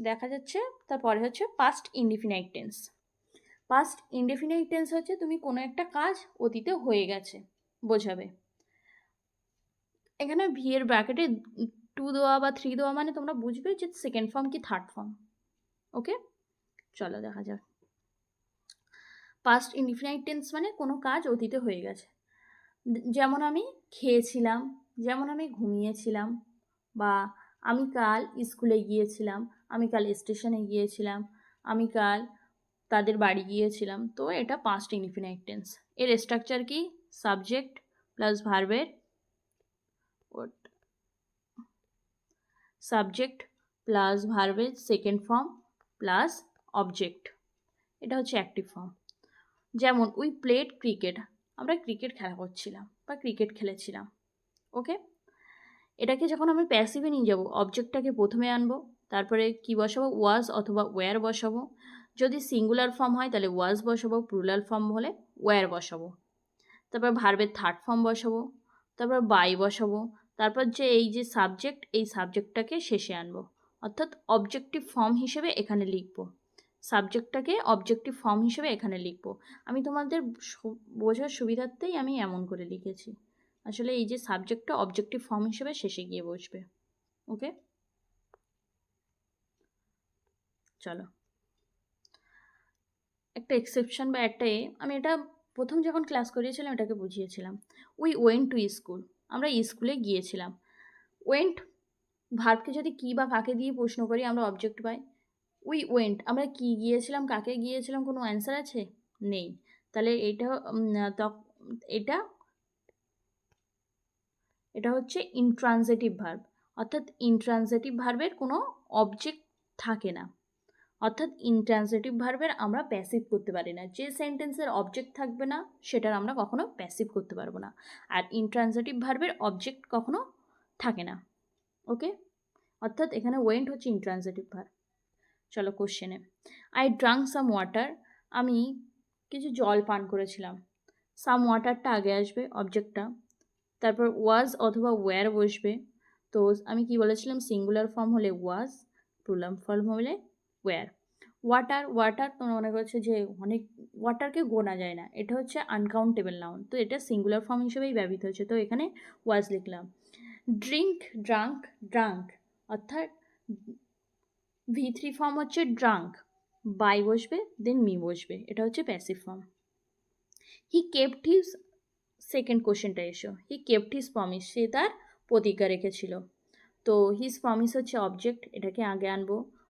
দেখা যাচ্ছে তারপরে হচ্ছে past indefinite tense. Past indefinite tense হচ্ছে তুমি কোনো একটা কাজ অতীতে হয়ে গেছে বোঝাবে। এখানে ভি এর ব্র্যাকেটে 2 দেওয়া বা 3 দেওয়া মানে তোমরা বুঝবে যে সেকেন্ড ফর্ম কি থার্ড ফর্ম। ওকে, চলো দেখা যাক। পাস্ট ইনডিফিনাইট টেন্স মানে কোনো কাজ অতীতে হয়ে গেছে। যেমন আমি খেয়েছিলাম, যেমন আমি ঘুমিয়েছিলাম, বা আমি কাল স্কুলে গিয়েছিলাম, আমি কাল স্টেশনে গিয়েছিলাম, আমি কাল তাদের বাড়ি গিয়েছিলাম। তো এটা পাস্ট ইনডিফিনাইট টেন্স। এর স্ট্রাকচার কি? সাবজেক্ট প্লাস ভার্বের সাবজেক্ট প্লাস ভার্বের সেকেন্ড ফর্ম প্লাস অবজেক্ট। এটা হচ্ছে অ্যাক্টিভ ফর্ম। যেমন উই প্লেড ক্রিকেট, আমরা ক্রিকেট খেলা করছিলাম বা ক্রিকেট খেলেছিলাম। ওকে, এটাকে যখন আমি প্যাসিভে নিয়ে যাব, অবজেক্টটাকে প্রথমে আনবো, তারপরে কি বসাবো? ওয়াজ অথবা ওয়্যার বসাবো। যদি সিঙ্গুলার ফর্ম হয় তাহলে ওয়াজ বসাবো, প্লুরাল ফর্ম হলে ওয়্যার বসাবো। তারপর ভার্বের থার্ড ফর্ম বসাবো, তারপর বাই বসাবো, তারপর যে এই যে সাবজেক্ট, এই সাবজেক্টটাকে শেষে আনবো, অর্থাৎ অবজেক্টিভ ফর্ম হিসেবে এখানে লিখবো। সাবজেক্টটাকে অবজেক্টিভ ফর্ম হিসেবে এখানে লিখবো। আমি তোমাদের বোঝার সুবিধার্থেই আমি এমন করে লিখেছি। আসলে এই যে সাবজেক্টটা অবজেক্টিভ ফর্ম হিসেবে শেষে গিয়ে বসবে। ওকে, চলো একটা এক্সেপশন বা একটা আমি এটা প্রথম যখন ক্লাস করিয়েছিলাম এটাকে বুঝিয়েছিলাম। উই ওয়েন্ট টু স্কুল, আমরা স্কুলে গিয়েছিলাম। ওয়েন্ট ভার্বকে যদি কি বা কাকে দিয়ে প্রশ্ন করি আমরা অবজেক্ট পাই। উই ওয়েন্ট, আমরা কি গিয়েছিলাম, কাকে গিয়েছিলাম, কোনো অ্যান্সার আছে? নেই। তাহলে এটা এটা হচ্ছে ইনট্রানজিটিভ ভার্ব, অর্থাৎ ইনট্রানজিটিভ ভার্বের কোনো অবজেক্ট থাকে না। অর্থাৎ ইনট্রানজিটিভ ভার্বের আমরা প্যাসিভ করতে পারি না। যে সেন্টেন্সের অবজেক্ট থাকবে না সেটার আমরা কখনো প্যাসিভ করতে পারবো না। আর ইনট্রানজিটিভ ভার্বের অবজেক্ট কখনো থাকে না। ওকে, অর্থাৎ এখানে ওয়েন্ট হচ্ছে ইনট্রানজিটিভ ভার্ব। চলো কোশ্চেনে। আই ড্রাঙ্ক সাম ওয়াটার, আমি কিছু জল পান করেছিলাম। সাম ওয়াটারটা আগে আসবে অবজেক্টটা, তারপর ওয়াজ অথবা ওয়্যার বসবে। তো আমি কি বলেছিলাম? সিঙ্গুলার ফর্ম হলে ওয়াজ, প্লুরাল ফর্ম হলে ওয়্যার। ওয়াটার, ওয়াটার তোমরা মনে করছো যে অনেক, ওয়াটারকে গোনা যায় না, এটা হচ্ছে আনকাউন্টেবল নাউন, তো এটা সিঙ্গুলার ফর্ম হিসেবেই ব্যবহৃত হচ্ছে, তো এখানে ওয়াজ লিখলাম। ড্রিঙ্ক, ড্রাঙ্ক, ড্রাঙ্ক, অর্থাৎ V3 ফর্ম হচ্ছে ড্রাঙ্ক, বাই বসবে দেন মি বসবে, এটা হচ্ছে প্যাসিভ ফর্ম। হি কেপ্ট হিজ, সেকেন্ড কোশ্চেনটা এসো, হি কেপ্ট হিজ প্রমিস, সে তার প্রতিজ্ঞা রেখেছিল। তো হিজ প্রমিস হচ্ছে অবজেক্ট, এটাকে আগে আনবো।